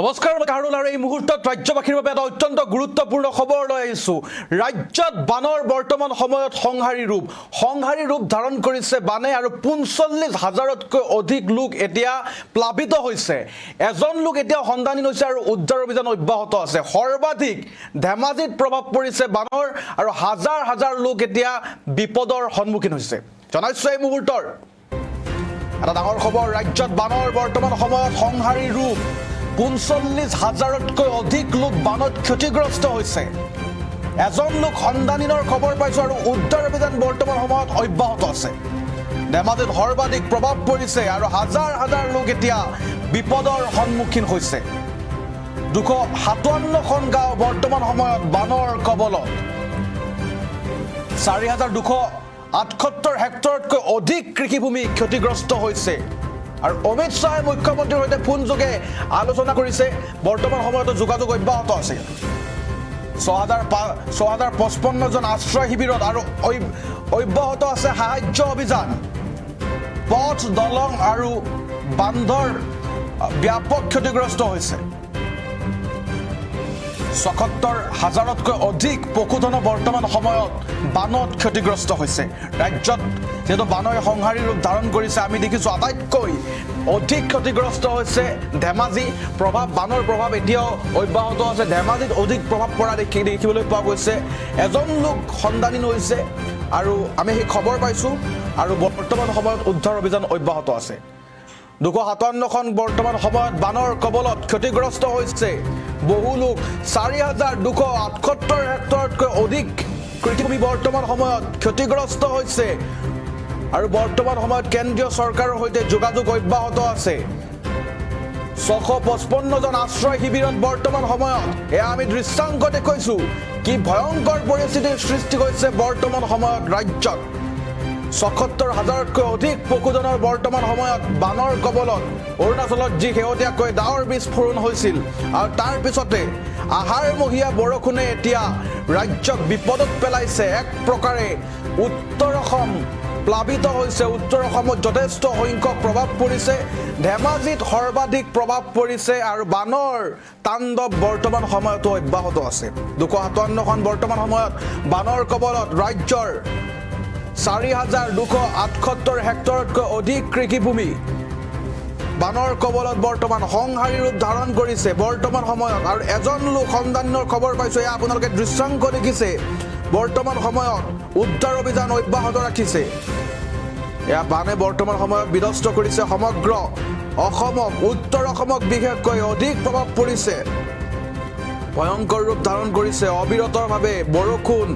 নমস্কাৰ মই কাৰুল আৰু এই মুহূৰ্তত ৰাজ্যবাসীৰ বাবে এটা অত্যন্ত গুৰুত্বপূৰ্ণ খবৰ লৈ আহিছোঁ। ৰাজ্যত বানৰ বৰ্তমান সময়ত সংহাৰী ৰূপ ধাৰণ কৰিছে বানে আৰু ৪৫,০০০তকৈ অধিক লোক এতিয়া প্লাবিত হৈছে। এজন লোক এতিয়া সন্ধানহীন হৈছে আৰু উদ্ধাৰ অভিযান অব্যাহত আছে। সৰ্বাধিক ধেমাজিত প্ৰভাৱ পৰিছে বানৰ আৰু হাজাৰ হাজাৰ লোক এতিয়া বিপদৰ সন্মুখীন হৈছে। জনাইছোঁ এই মুহূৰ্তৰ এটা ডাঙৰ খবৰ। ৰাজ্যত বানৰ বৰ্তমান সময়ত সংহাৰী ৰূপ ৪৫,০০০তকৈ অধিক লোক বানত ক্ষতিগ্ৰস্ত হৈছে। এজন লোক সন্ধানহীনৰ খবৰ পাইছোঁ আৰু উদ্ধাৰ অভিযান বৰ্তমান সময়ত অব্যাহত আছে। ধেমাজিত সৰ্বাধিক প্ৰভাৱ পৰিছে আৰু হাজাৰ হাজাৰ লোক এতিয়া বিপদৰ সন্মুখীন হৈছে। ২৫৭খন গাঁও বৰ্তমান সময়ত বানৰ কবলত। ৪,২৭৮ হেক্টৰতকৈ অধিক কৃষিভূমি ক্ষতিগ্ৰস্ত হৈছে। আৰু অমিত শ্বাহে মুখ্যমন্ত্ৰীৰ সৈতে ফোনযোগে আলোচনা কৰিছে। বৰ্তমান সময়তো যোগাযোগ অব্যাহত আছে। ৬,৫৫জন আশ্ৰয় শিবিৰত আৰু অব্যাহত আছে সাহায্য অভিযান। পথ দলং আৰু বান্ধৰ ব্যাপক ক্ষতিগ্ৰস্ত হৈছে। ৭৬,০০০তকৈ অধিক পশুধন বৰ্তমান সময়ত বানত ক্ষতিগ্ৰস্ত হৈছে। ৰাজ্যত যিহেতু বানৰ সংহাৰী ৰূপ ধাৰণ কৰিছে, আমি দেখিছোঁ আটাইতকৈ অধিক ক্ষতিগ্ৰস্ত হৈছে ধেমাজি। বানৰ প্ৰভাৱ এতিয়াও অব্যাহত আছে। ধেমাজিত অধিক প্ৰভাৱ পৰা দেখিবলৈ পোৱা গৈছে। এজন লোক সন্ধানহীন হৈছে আৰু আমি সেই খবৰ পাইছোঁ আৰু বৰ্তমান সময়ত উদ্ধাৰ অভিযান অব্যাহত আছে। ২৫৭খন বৰ্তমান সময়ত বানৰ কবলত ক্ষতিগ্ৰস্ত হৈছে বহু লোক। ৪,২৭৮ হেক্টৰতকৈ অধিক কৃষিভূমি বৰ্তমান সময়ত ক্ষতিগ্ৰস্ত হৈছে আৰু বৰ্তমান সময়ত কেন্দ্ৰীয় চৰকাৰৰ সৈতে যোগাযোগ অব্যাহত আছে। ৬৫৫জন আশ্ৰয় শিবিৰত বৰ্তমান সময়ত এয়া আমি দৃশ্যাংক দেখুৱাইছোঁ কি ভয়ংকৰ পৰিস্থিতিৰ সৃষ্টি হৈছে বৰ্তমান সময়ত ৰাজ্যত। ৭৬,০০০তকৈ অধিক পশুধনৰ বৰ্তমান সময়ত বানৰ কবলত। অৰুণাচলত যি শেহতীয়াকৈ ডাৱৰ বিস্ফোৰণ হৈছিল আৰু তাৰ পিছতে আহাৰমহীয়া বৰষুণে এতিয়া ৰাজ্যক বিপদত পেলাইছে। এক প্ৰকাৰে উত্তৰ অসম প্লাবিত হৈছে। উত্তৰ অসমত যথেষ্ট সংখ্যক প্ৰভাৱ পৰিছে। ধেমাজিত সৰ্বাধিক প্ৰভাৱ পৰিছে আৰু বানৰ তাণ্ডৱ বৰ্তমান সময়তো অব্যাহত আছে। ২৫৭খন বৰ্তমান সময়ত বানৰ কবলত ৰাজ্যৰ ৪,২৭৮ হেক্টৰতকৈ অধিক কৃষিভূমি বানৰ কবলত বৰ্তমান সংহাৰী ৰূপ ধাৰণ কৰিছে বৰ্তমান সময়ত। আৰু এজন লোক সন্ধানৰ খবৰ পাইছোঁ। এয়া আপোনালোকে দৃশ্যাংক দেখিছে। বৰ্তমান সময়ত উদ্ধাৰ অভিযান অব্যাহত ৰাখিছে। এয়া বানে বৰ্তমান সময়ত বিধ্বস্ত কৰিছে সমগ্ৰ অসমক। উত্তৰ অসমক বিশেষকৈ অধিক প্ৰভাৱ পৰিছে। ভয়ংকৰ ৰূপ ধাৰণ কৰিছে অবিৰতভাৱে বৰষুণ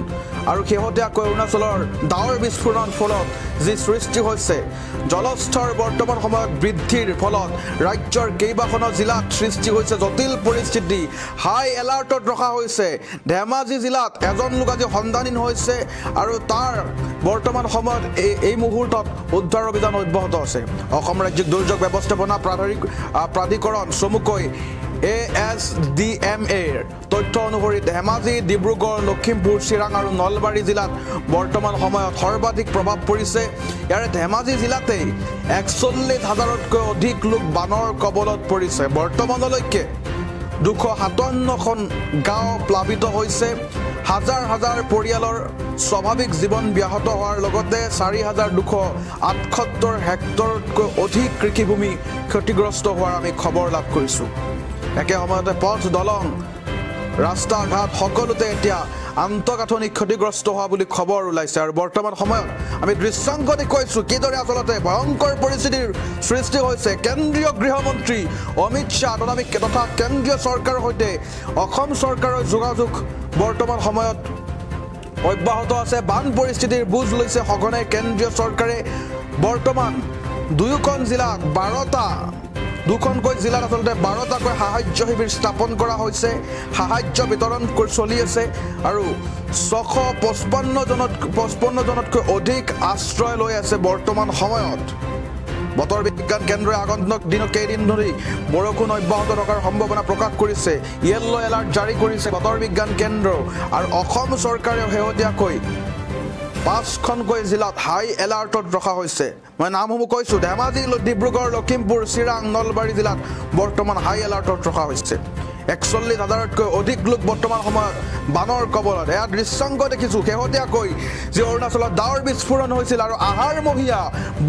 আৰু শেহতীয়াকৈ অৰুণাচলৰ ডাৱৰ বিস্ফোৰণৰ ফলত যি সৃষ্টি হৈছে। জলস্তৰ বৰ্তমান সময়ত বৃদ্ধিৰ ফলত ৰাজ্যৰ কেইবাখনো জিলাত সৃষ্টি হৈছে জটিল পৰিস্থিতি। হাই এলাৰ্টত ৰখা হৈছে। ধেমাজি জিলাত এজন লোক আজি সন্ধানহীন হৈছে আৰু তাৰ বৰ্তমান সময়ত এই মুহূৰ্তত উদ্ধাৰ অভিযান অব্যাহত আছে। অসম ৰাজ্যিক দুৰ্যোগ ব্যৱস্থাপনা প্ৰাধিকৰণ চমুকৈ ASDMAৰ তথ্য অনুসৰি ধেমাজি, ডিব্ৰুগড়, লখিমপুৰ, চিৰাং আৰু নলবাৰী জিলাত বৰ্তমান সময়ত সৰ্বাধিক প্ৰভাৱ পৰিছে। ইয়াৰে ধেমাজি জিলাতেই ৪১,০০০তকৈ অধিক লোক বানৰ কবলত পৰিছে। বৰ্তমানলৈকে ২৫৭খন গাঁও প্লাবিত হৈছে। হাজাৰ হাজাৰ পৰিয়ালৰ স্বাভাৱিক জীৱন ব্যাহত হোৱাৰ লগতে ৪,২৭৮ হেক্টৰতকৈ অধিক কৃষিভূমি ক্ষতিগ্ৰস্ত হোৱাৰ আমি খবৰ লাভ কৰিছোঁ। একে সময়তে পথ দলং ৰাস্তা ঘাট সকলোতে এতিয়া আন্তঃগাঁথনি ক্ষতিগ্ৰস্ত হোৱা বুলি খবৰ ওলাইছে। আৰু বৰ্তমান সময়ত আমি দৃশ্যাংক দেখুৱাইছোঁ কিদৰে আচলতে ভয়ংকৰ পৰিস্থিতিৰ সৃষ্টি হৈছে। কেন্দ্ৰীয় গৃহমন্ত্ৰী অমিত শ্বাহ তথা কেন্দ্ৰীয় চৰকাৰৰ সৈতে অসম চৰকাৰৰ যোগাযোগ বৰ্তমান সময়ত অব্যাহত আছে। বান পৰিস্থিতিৰ বুজ লৈছে সঘনে কেন্দ্ৰীয় চৰকাৰে। বৰ্তমান দুয়োখন জিলাত দুখনকৈ জিলাত আচলতে ১২টাকৈ সাহায্য শিবিৰ স্থাপন কৰা হৈছে। সাহায্য বিতৰণ চলি আছে আৰু ৬৫৫জনতকৈ অধিক আশ্ৰয় লৈ আছে বৰ্তমান সময়ত। বতৰ বিজ্ঞান কেন্দ্ৰই আগন্তুক দিনত কেইদিন ধৰি বৰষুণ অব্যাহত থকাৰ সম্ভাৱনা প্ৰকাশ কৰিছে। য়েল্লো এলাৰ্ট জাৰি কৰিছে বতৰ বিজ্ঞান কেন্দ্ৰ আৰু অসম চৰকাৰেও শেহতীয়াকৈ 5খনকৈ জিলাত হাই এলাৰ্টত ৰখা হৈছে মই নামসমূহ কৈছোঁ ধেমাজি ডিব্ৰুগড় লখিমপুৰ চিৰাং নলবাৰী জিলাত বৰ্তমান হাই এলাৰ্টত ৰখা হৈছে ৪১,০০০তকৈ অধিক লোক বৰ্তমান সময়ত বানৰ কবলত এয়া দৃশ্যাংক দেখিছোঁ শেহতীয়াকৈ যে অৰুণাচলত ডাৱৰ বিস্ফোৰণ হৈছিল আৰু আহাৰমহীয়া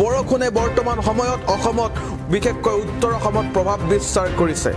বৰষুণে বৰ্তমান সময়ত অসমত বিশেষকৈ উত্তৰ অসমত প্ৰভাৱ বিস্তাৰ কৰিছে